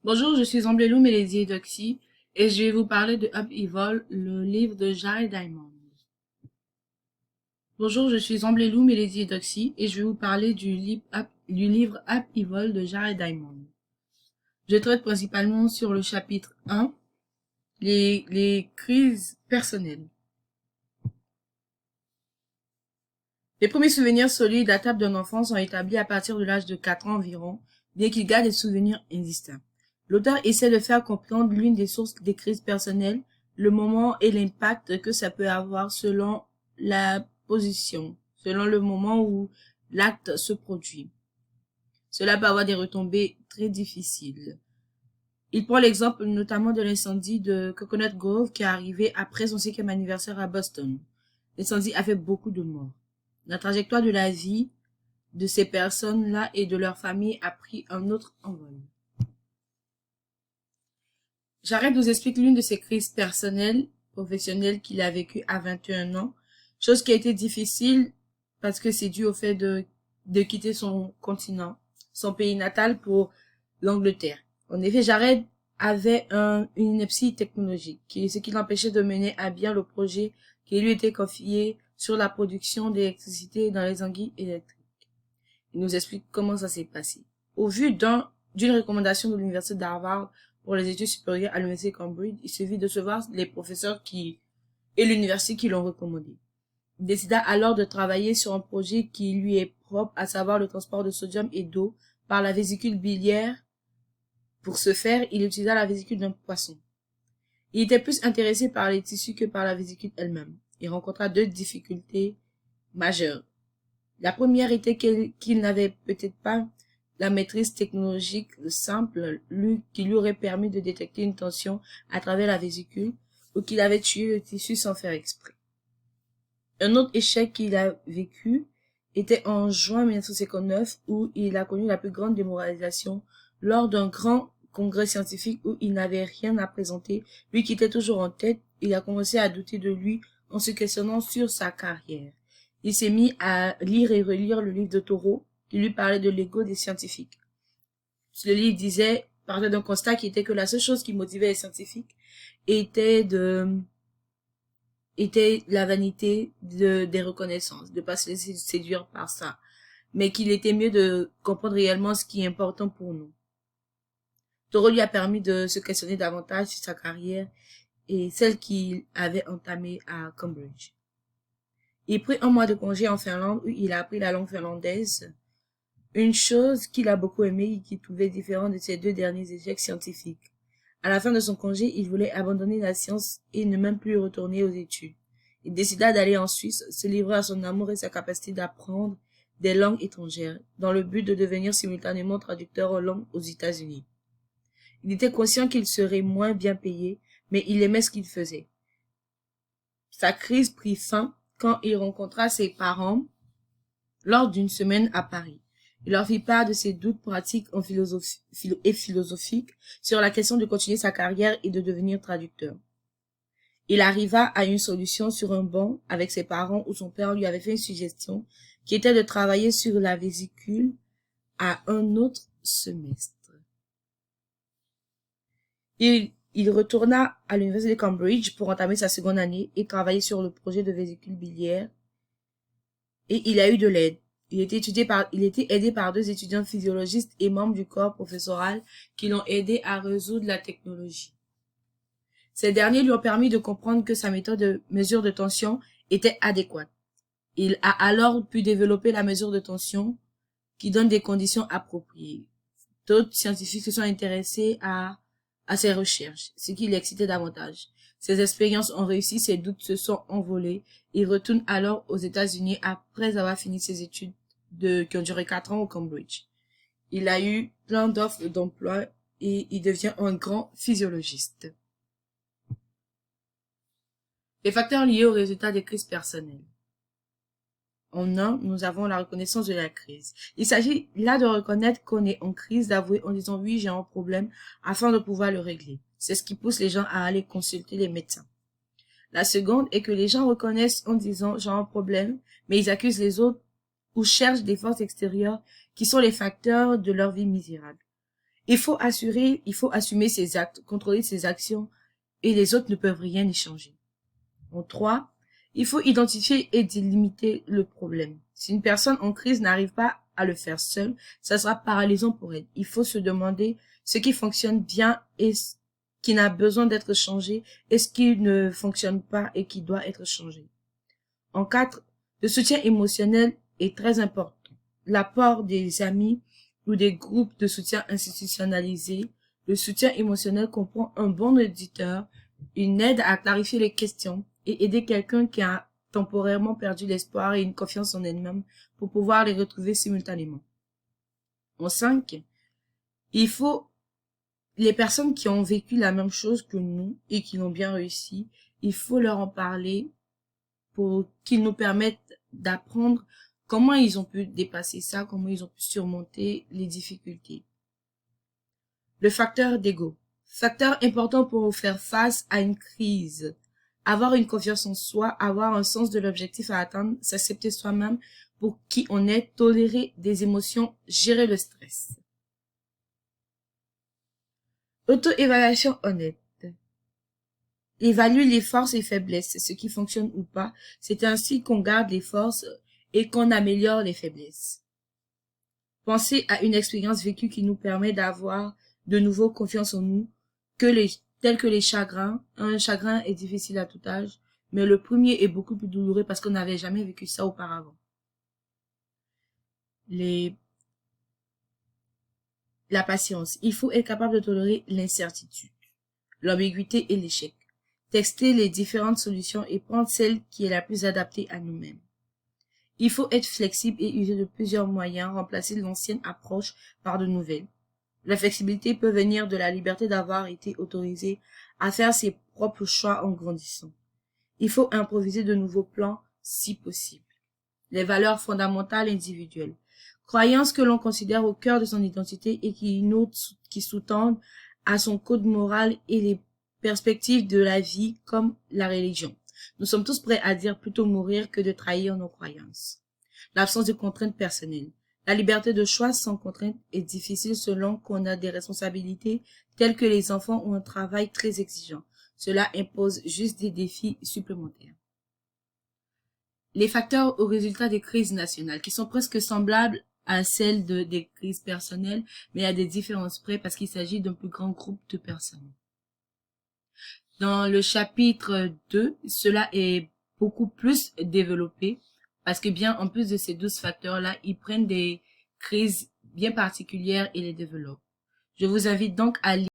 Bonjour, je suis Amblelou Mélésie Doxy et je vais vous parler de Upheaval, le livre de Jared Diamond. Bonjour, je suis Amblelou Mélésie Doxy et je vais vous parler du livre Upheaval de Jared Diamond. Je traite principalement sur le chapitre 1, les crises personnelles. Les premiers souvenirs solides datables d'un enfant sont établis à partir de l'âge de 4 ans environ, bien qu'il garde des souvenirs indistincts. L'auteur essaie de faire comprendre l'une des sources des crises personnelles, le moment et l'impact que ça peut avoir selon la position, selon le moment où l'acte se produit. Cela peut avoir des retombées très difficiles. Il prend l'exemple notamment de l'incendie de Coconut Grove qui est arrivé après son 5e anniversaire à Boston. L'incendie a fait beaucoup de morts. La trajectoire de la vie de ces personnes-là et de leur famille a pris un autre envol. Jared nous explique l'une de ses crises personnelles, professionnelles qu'il a vécues à 21 ans, chose qui a été difficile parce que c'est dû au fait de quitter son continent, son pays natal pour l'Angleterre. En effet, Jared avait une ineptie technologique, ce qui l'empêchait de mener à bien le projet qui lui était confié sur la production d'électricité dans les anguilles électriques. Il nous explique comment ça s'est passé. Au vu d'une recommandation de l'université d'Harvard pour les études supérieures à l'université de Cambridge, il suffit de se voir les professeurs et l'université qui l'ont recommandé. Il décida alors de travailler sur un projet qui lui est propre, à savoir le transport de sodium et d'eau par la vésicule biliaire. Pour ce faire, il utilisa la vésicule d'un poisson. Il était plus intéressé par les tissus que par la vésicule elle-même. Il rencontra deux difficultés majeures. La première était qu'il n'avait peut-être pas la maîtrise technologique simple qui lui aurait permis de détecter une tension à travers la vésicule ou qu'il avait tué le tissu sans faire exprès. Un autre échec qu'il a vécu était en juin 1959 où il a connu la plus grande démoralisation lors d'un grand congrès scientifique où il n'avait rien à présenter. Lui qui était toujours en tête, il a commencé à douter de lui en se questionnant sur sa carrière. Il s'est mis à lire et relire le livre de Thoreau qui lui parlait de l'ego des scientifiques. Le livre parlait d'un constat qui était que la seule chose qui motivait les scientifiques était la vanité des reconnaissances, de pas se laisser séduire par ça, mais qu'il était mieux de comprendre réellement ce qui est important pour nous. Thoreau lui a permis de se questionner davantage sur sa carrière et celle qu'il avait entamée à Cambridge. Il prit un mois de congé en Finlande où il a appris la langue finlandaise, une chose qu'il a beaucoup aimée et qu'il trouvait différente de ses deux derniers échecs scientifiques. À la fin de son congé, il voulait abandonner la science et ne même plus retourner aux études. Il décida d'aller en Suisse, se livrer à son amour et sa capacité d'apprendre des langues étrangères, dans le but de devenir simultanément traducteur en langue aux États-Unis. Il était conscient qu'il serait moins bien payé, mais il aimait ce qu'il faisait. Sa crise prit fin quand il rencontra ses parents lors d'une semaine à Paris. Il leur fit part de ses doutes pratiques et philosophiques sur la question de continuer sa carrière et de devenir traducteur. Il arriva à une solution sur un banc avec ses parents où son père lui avait fait une suggestion qui était de travailler sur la vésicule à un autre semestre. Il retourna à l'université de Cambridge pour entamer sa seconde année et travailler sur le projet de vésicule biliaire. Et il a eu de l'aide. Il était aidé par deux étudiants physiologistes et membres du corps professoral qui l'ont aidé à résoudre la technologie. Ces derniers lui ont permis de comprendre que sa méthode de mesure de tension était adéquate. Il a alors pu développer la mesure de tension qui donne des conditions appropriées. D'autres scientifiques se sont intéressés à ses recherches, ce qui l'excitait davantage. Ses expériences ont réussi, ses doutes se sont envolés. Il retourne alors aux États-Unis après avoir fini ses études qui ont duré 4 ans au Cambridge. Il a eu plein d'offres d'emploi et il devient un grand physiologiste. Les facteurs liés aux résultats des crises personnelles. En un, nous avons la reconnaissance de la crise. Il s'agit là de reconnaître qu'on est en crise, d'avouer en disant oui, j'ai un problème, afin de pouvoir le régler. C'est ce qui pousse les gens à aller consulter les médecins. La seconde est que les gens reconnaissent en disant j'ai un problème, mais ils accusent les autres ou cherchent des forces extérieures qui sont les facteurs de leur vie misérable. Il faut assumer ses actes, contrôler ses actions, et les autres ne peuvent rien y changer. En 3, il faut identifier et délimiter le problème. Si une personne en crise n'arrive pas à le faire seule, ça sera paralysant pour elle. Il faut se demander ce qui fonctionne bien et ce qui n'a besoin d'être changé et ce qui ne fonctionne pas et qui doit être changé. En 4, le soutien émotionnel est très important. L'apport des amis ou des groupes de soutien institutionnalisés. Le soutien émotionnel comprend un bon auditeur, une aide à clarifier les questions et aider quelqu'un qui a temporairement perdu l'espoir et une confiance en elle-même pour pouvoir les retrouver simultanément. En 5, il faut les personnes qui ont vécu la même chose que nous et qui l'ont bien réussi, il faut leur en parler pour qu'ils nous permettent d'apprendre comment ils ont pu dépasser ça, comment ils ont pu surmonter les difficultés. Le facteur d'ego. Facteur important pour faire face à une crise. Avoir une confiance en soi, avoir un sens de l'objectif à atteindre, s'accepter soi-même pour qui on est, tolérer des émotions, gérer le stress. Auto-évaluation honnête. Évalue les forces et faiblesses, ce qui fonctionne ou pas. C'est ainsi qu'on garde les forces et qu'on améliore les faiblesses. Pensez à une expérience vécue qui nous permet d'avoir de nouveau confiance en nous, tels que les chagrins. Un chagrin est difficile à tout âge, mais le premier est beaucoup plus douloureux parce qu'on n'avait jamais vécu ça auparavant. La patience. Il faut être capable de tolérer l'incertitude, l'ambiguïté et l'échec. Tester les différentes solutions et prendre celle qui est la plus adaptée à nous-mêmes. Il faut être flexible et user de plusieurs moyens, remplacer l'ancienne approche par de nouvelles. La flexibilité peut venir de la liberté d'avoir été autorisé à faire ses propres choix en grandissant. Il faut improviser de nouveaux plans si possible. Les valeurs fondamentales individuelles. Croyances que l'on considère au cœur de son identité et qui sous-tendent à son code moral et les perspectives de la vie comme la religion. Nous sommes tous prêts à dire plutôt mourir que de trahir nos croyances. L'absence de contraintes personnelles. La liberté de choix sans contrainte est difficile selon qu'on a des responsabilités telles que les enfants ou un travail très exigeant. Cela impose juste des défis supplémentaires. Les facteurs aux résultats des crises nationales, qui sont presque semblables à celles des crises personnelles, mais à des différences près parce qu'il s'agit d'un plus grand groupe de personnes. Dans le chapitre 2, cela est beaucoup plus développé parce que bien en plus de ces 12 facteurs-là, ils prennent des crises bien particulières et les développent. Je vous invite donc à lire